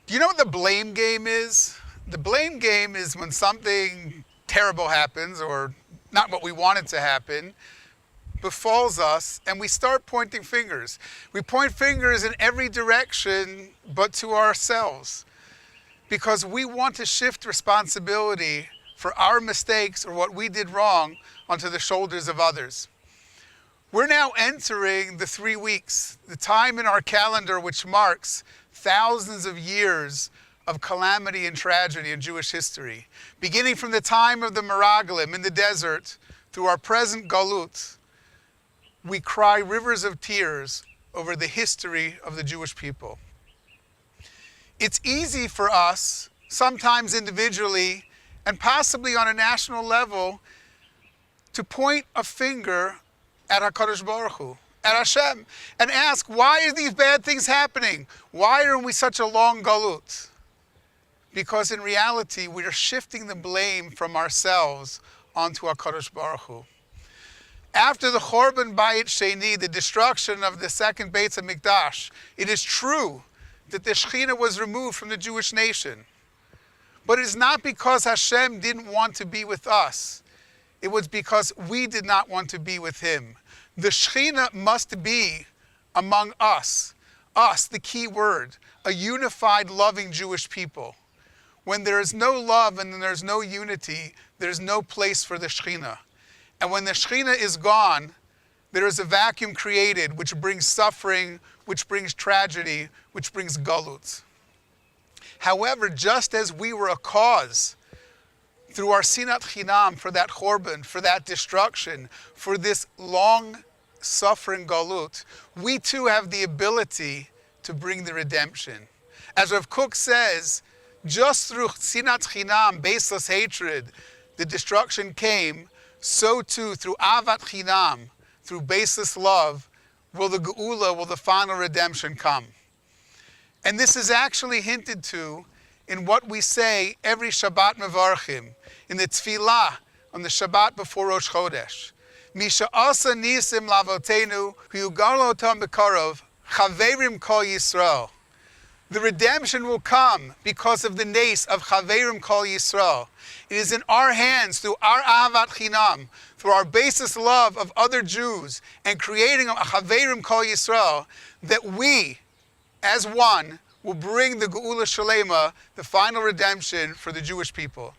Do you know what the blame game is? The blame game is when something terrible happens, or not what we wanted to happen, befalls us, and we start pointing fingers. We point fingers in every direction but to ourselves, because we want to shift responsibility for our mistakes or what we did wrong onto the shoulders of others. We're now entering the 3 weeks, the time in our calendar which marks thousands of years of calamity and tragedy in Jewish history, beginning from the time of the Meraglim in the desert through our present Galut. We cry rivers of tears over the history of the Jewish people. It's easy for us, sometimes individually and possibly on a national level, to point a finger at HaKadosh Baruch Hu, at Hashem, and ask, why are these bad things happening? Why are we such a long galut? Because in reality, we are shifting the blame from ourselves onto HaKadosh Baruch Hu. After the Chorban Bayit Sheni, the destruction of the second Beit HaMikdash, it is true that the Shekhinah was removed from the Jewish nation. But it is not because Hashem didn't want to be with us. It was because we did not want to be with Him. The Shekhinah must be among us. Us, the key word, a unified, loving Jewish people. When there is no love and there is no unity, there is no place for the Shekhinah. And when the Shekhinah is gone, there is a vacuum created which brings suffering, which brings tragedy, which brings galut. However, just as we were a cause through our sinat chinam for that chorban, for that destruction, for this long suffering galut, we too have the ability to bring the redemption. As Rav Kook says, just through sinat chinam, baseless hatred, the destruction came, so too through avat chinam, through baseless love, will the geula, will the final redemption come. And this is actually hinted to in what we say every Shabbat Mevarchim, in the Tefillah on the Shabbat before Rosh Chodesh. Misha asa nisim lavotenu, huyugarlo otam bekarov, chaverim kol Yisrael. The redemption will come because of the nace of chaverim kol Yisrael. It is in our hands, through our ahavat chinam, through our basis love of other Jews, and creating a chaverim kol Yisrael, that we, as one, will bring the Geula Shalema, the final redemption for the Jewish people.